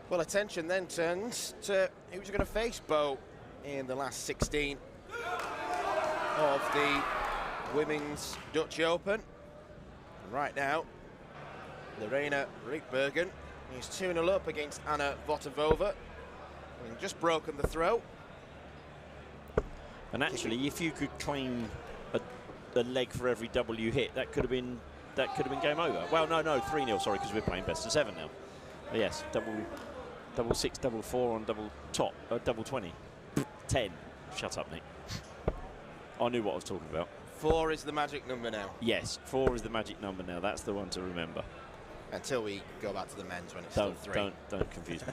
Well, attention then turns to who's going to face Bo in the last 16 of the Women's Dutch Open. And right now, Lerena Rietbergen is 2-0 up against Anna Votavova, having just broken the throw. And actually, if you could claim a leg for every double you hit, that could have been game over. Well, no, 3-0. Sorry, because we're playing best of 7 now. But yes, double 6, double 4 on double top, double 20, 10. Shut up, Nick. I knew what I was talking about. 4 is the magic number now. Yes, 4 is the magic number now. That's the one to remember. Until we go back to the men's when it's still 3. Don't confuse me.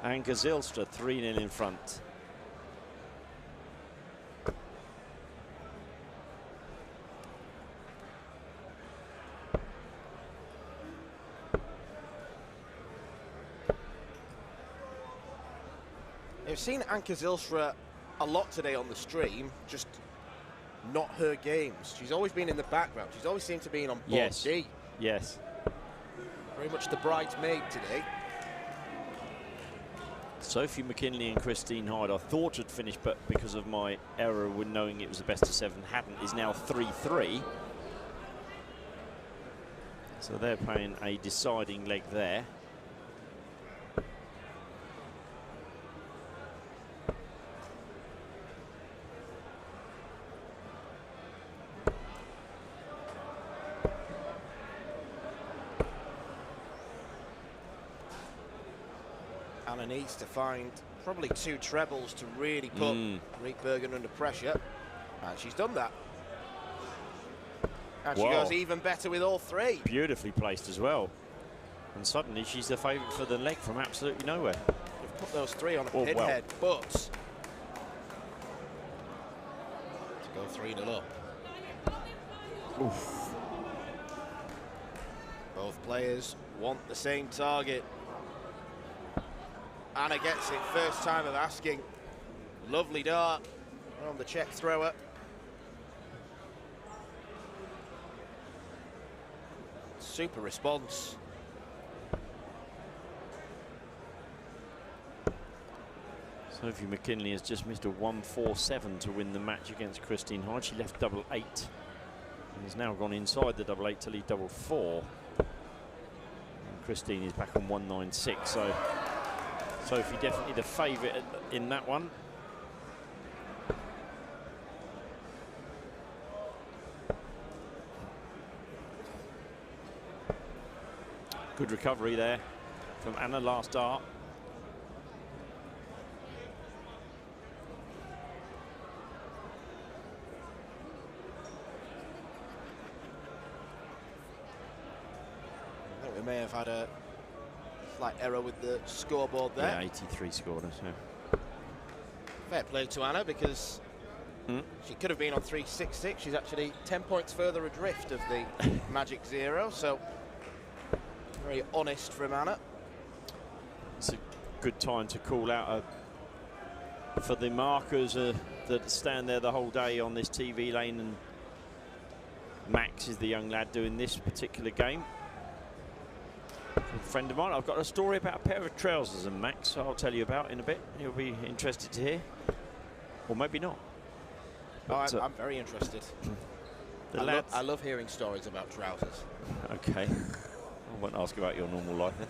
Anka Zylstra 3-0 in front. I've seen Anka Zylstra a lot today on the stream, just not her games. She's always been in the background. She's always seemed to be on board D. Yes. Very much the bridesmaid today. Sophie McKinley and Christine Hyde, I thought had finished, but because of my error when knowing it was the best of 7, hadn't, is now 3-3. So they're playing a deciding leg there. Anna needs to find probably 2 trebles to really put Rietbergen under pressure, and she's done that. And she goes even better with all 3. Beautifully placed as well. And suddenly she's the favourite for the leg from absolutely nowhere. You've put those 3 on a pinhead, but to go 3-0 up. Oof. Both players want the same target. Anna gets it first time of asking. Lovely dart on the Czech thrower. Super response. Sophie McKinley has just missed a 1-4-7 to win the match against Christine Hyde. She left double 8 and has now gone inside the double 8 to lead double 4. And Christine is back on 1-9-6, so Sophie definitely the favourite in that one. Good recovery there from Anna last dart. I think we may have had a slight error with the scoreboard there. Yeah, 83 scored us. Yeah. Fair play to Anna, because she could have been on 3-6-6. She's actually 10 points further adrift of the magic 0, so very honest from Anna. It's a good time to call out for the markers that stand there the whole day on this TV lane, and Max is the young lad doing this particular game. A friend of mine. I've got a story about a pair of trousers and Max I'll tell you about in a bit. You'll be interested to hear, or maybe not. I'm very interested. I love hearing stories about trousers. Okay. I won't ask about your normal life then.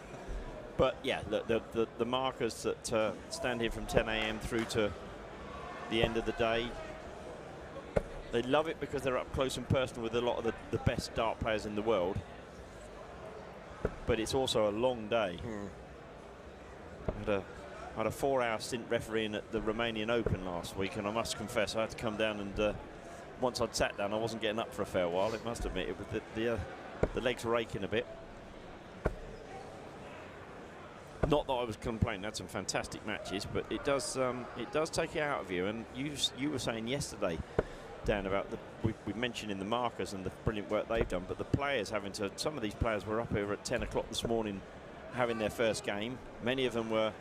But yeah, the markers that stand here from 10 AM through to the end of the day, they love it because they're up close and personal with a lot of the best dart players in the world. But it's also a long day. I had a 4-hour stint refereeing at the Romanian Open last week, and I must confess I had to come down, and once I'd sat down I wasn't getting up for a fair while, I must admit. It was the legs were aching a bit. Not that I was complaining, had some fantastic matches, but it does take it out of you. And you were saying yesterday, Dan, about we mentioned in the markers and the brilliant work they've done, but the players some of these players were up here at 10 o'clock this morning having their first game. Many of them were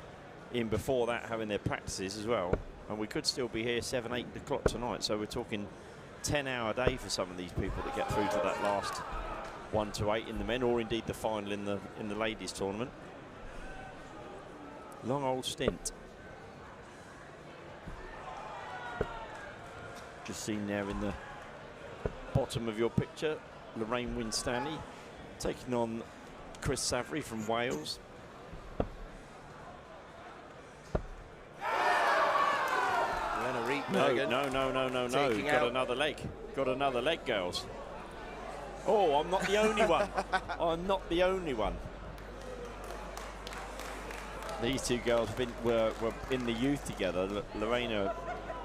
in before that having their practices as well, and we could still be here 7, 8 o'clock tonight. So we're talking 10-hour day for some of these people that get through to that last 1 to 8 in the men, or indeed the final in the ladies tournament. Long old stint. Just seen there in the bottom of your picture, Lorraine Winstanley taking on Chris Savary from Wales. Lerena Rietbergen. No. Got another leg. Got another leg, girls. Oh, I'm not the only one. I'm not the only one. These two girls were in the youth together. Lorena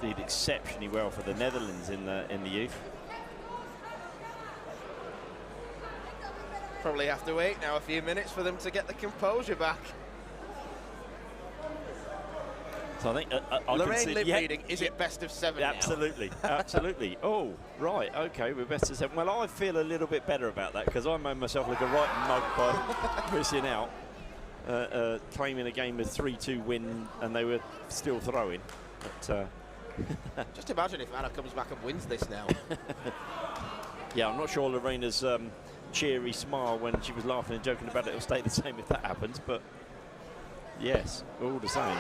did exceptionally well for the Netherlands in the youth. Probably have to wait now a few minutes for them to get the composure back. So I think Lorraine lip reading, is it best of 7 absolutely, now? Absolutely. Oh, right, okay, we're best of 7. Well, I feel a little bit better about that because I made myself look a right mug by missing out, claiming a game with 3-2 win, and they were still throwing. But, just imagine if Anna comes back and wins this now. Yeah, I'm not sure Lorena's cheery smile when she was laughing and joking about it will stay the same if that happens, but yes, all the same.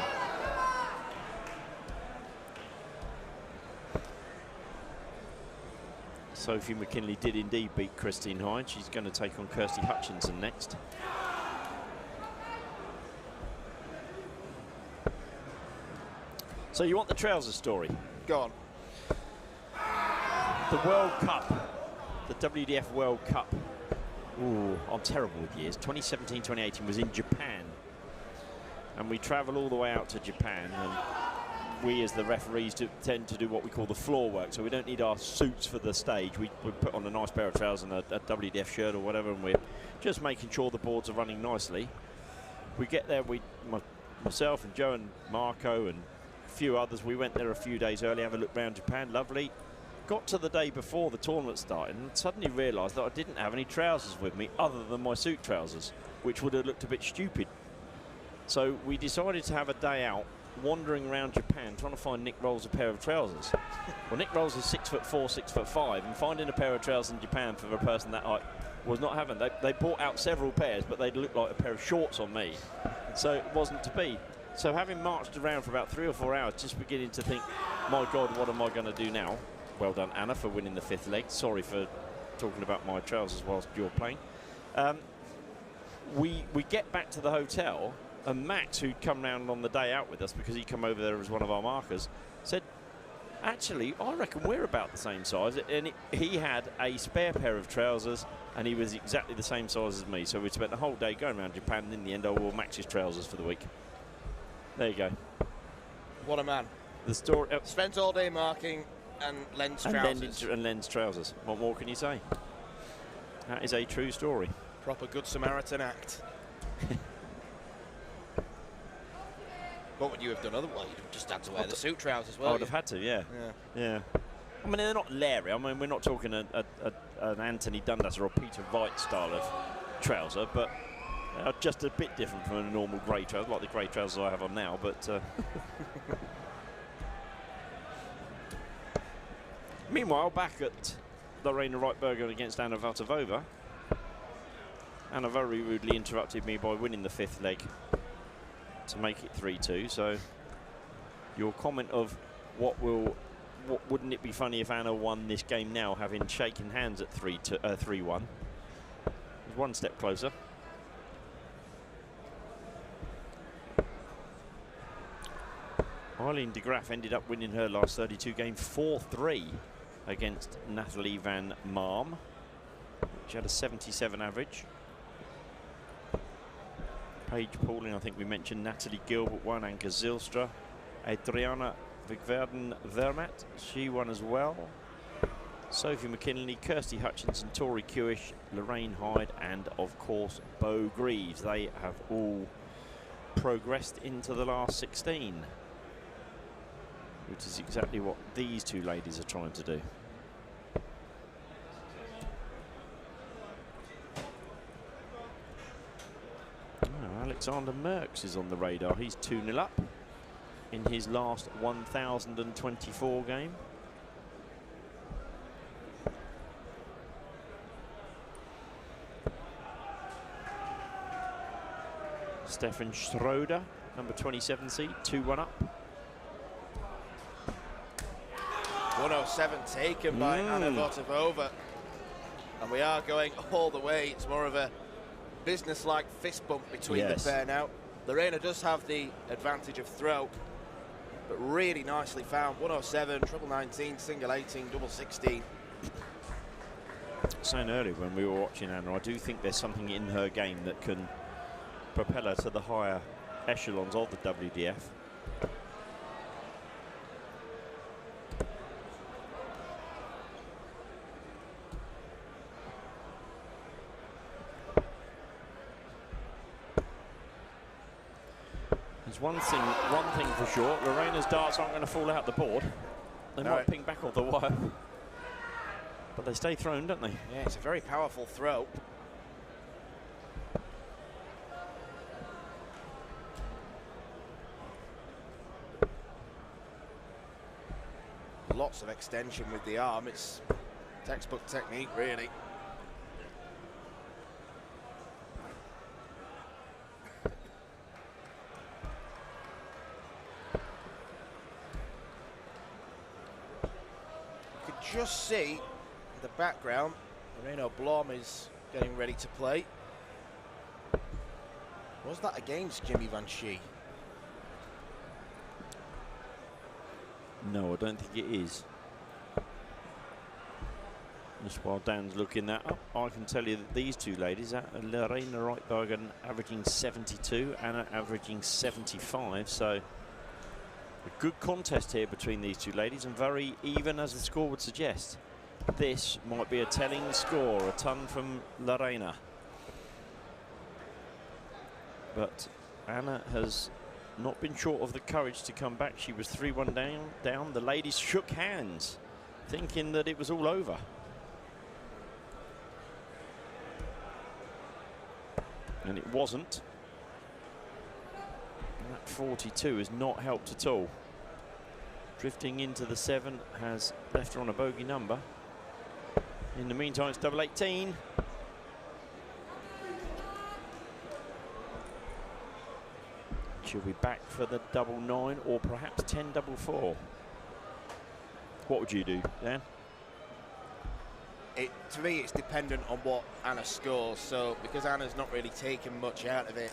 Sophie McKinley did indeed beat Christine Hyde. She's going to take on Kirsty Hutchinson next. So you want the trousers story? Go on. The World Cup, the WDF World Cup. Ooh, I'm terrible with years. 2017, 2018 was in Japan. And we travel all the way out to Japan, and we as the referees tend to do what we call the floor work, so we don't need our suits for the stage. We put on a nice pair of trousers and a WDF shirt or whatever, and we're just making sure the boards are running nicely. We get there, myself and Joe and Marco and a few others, we went there a few days early, have a look around Japan, lovely. Got to the day before the tournament started and suddenly realised that I didn't have any trousers with me other than my suit trousers, which would have looked a bit stupid. So we decided to have a day out wandering around Japan trying to find Nick Rolls a pair of trousers. Well, Nick Rolls is 6'4", 6'5", and finding a pair of trousers in Japan for a person that height was not having. They brought out several pairs, but they'd look like a pair of shorts on me, so it wasn't to be. So having marched around for about 3 or 4 hours, just beginning to think, my God, what am I going to do now? Well done, Anna, for winning the 5th leg. Sorry for talking about my trousers whilst you're playing. We get back to the hotel, and Max, who'd come round on the day out with us because he come over there as one of our markers, said, actually, I reckon we're about the same size. And he had a spare pair of trousers, and he was exactly the same size as me. So we spent the whole day going around Japan, and in the end, I wore Max's trousers for the week. There you go. What a man. The story. Spent all day marking and lens trousers. And lens trousers. What more can you say? That is a true story. Proper Good Samaritan act. What would you have done otherwise? You'd have just had to wear the suit trousers, well. I would have had to, yeah. I mean, they're not Larry. I mean, we're not talking an Anthony Dundas or a Peter Wright style of trouser, but just a bit different from a normal grey trouser, like the grey trousers I have on now, but... Meanwhile, back at Lerena Rietbergen against Anna Votavova, Anna very rudely interrupted me by winning the 5th leg to make it 3-2. So your comment of what wouldn't it be funny if Anna won this game now, having shaken hands at 3-1, was one step closer. Eileen de Graaf ended up winning her last 32 game 4-3 against Nathalie van Marm. She had a 77 average. Paige Pauling, I think we mentioned. Natalie Gilbert won. Anke Zylstra. Adriana Vigverden-Vermaat, she won as well. Sophie McKinley, Kirsty Hutchinson, Tori Kewish, Lorraine Hyde, and of course Bo Greaves. They have all progressed into the last 16, which is exactly what these two ladies are trying to do. Oh, Alexander Merckx is on the radar. He's 2-0 up in his last 1024 game. Stefan Schroeder number 27 seed, 2-1 up. 107 taken by Anna Votavova. And we are going all the way. It's more of a business-like fist bump between the pair now. Lerena does have the advantage of throw, but really nicely found. 107, treble 19, single 18, double 16. Saying earlier when we were watching Anna, I do think there's something in her game that can propel her to the higher echelons of the WDF. There's one thing for sure, Lorena's darts aren't going to fall out the board. They might ping back off the wire, but they stay thrown, don't they? Yeah, it's a very powerful throw. Lots of extension with the arm. It's textbook technique, really. You could just see in the background, Moreno Blom is getting ready to play. Was that against Jimmy Van Schie? No, I don't think it is. Just while Dan's looking that up, I can tell you that these two ladies, Lerena Rietbergen averaging 72, Anna averaging 75, so a good contest here between these two ladies, and very even as the score would suggest. This might be a telling score, a ton from Lerena. But Anna has not been short of the courage to come back. She was 3-1 down. The ladies shook hands, thinking that it was all over. And it wasn't. And that 42 has not helped at all. Drifting into the 7 has left her on a bogey number. In the meantime, it's double 18. She'll be back for the double 9 or perhaps 10 double 4. What would you do, Dan? To me, it's dependent on what Anna scores. So because Anna's not really taken much out of it,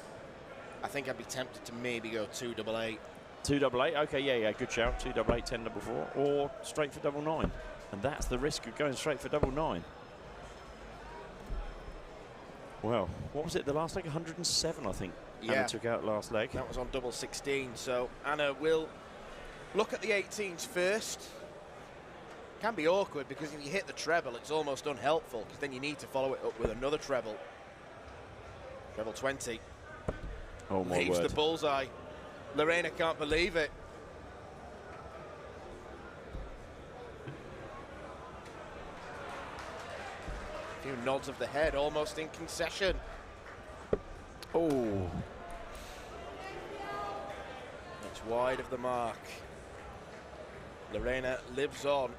I think I'd be tempted to maybe go 2 double 8. 2 double 8. Okay, yeah, good shout. 2 double 8, 10 double 4, or straight for double 9. And that's the risk of going straight for double 9. Well, what was it? The last leg, 107, I think. Yeah. Anna took out last leg. That was on double 16. So Anna will look at the 18s first. Can be awkward because if you hit the treble, it's almost unhelpful because then you need to follow it up with another treble. Treble 20. Oh my Leaves word. the bullseye. Lerena can't believe it. A few nods of the head, almost in concession. Oh. It's wide of the mark. Lerena lives on.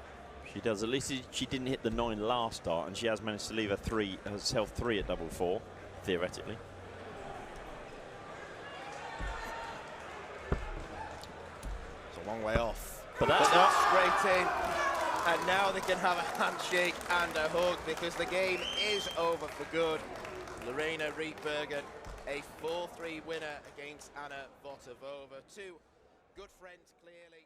She does. At least she didn't hit the 9 last start, and she has managed to leave herself 3 at double 4, theoretically. It's a long way off. But that's straight in. And now they can have a handshake and a hug because the game is over for good. Lerena Rietbergen, a 4-3 winner against Anna Votavova. Two good friends, clearly.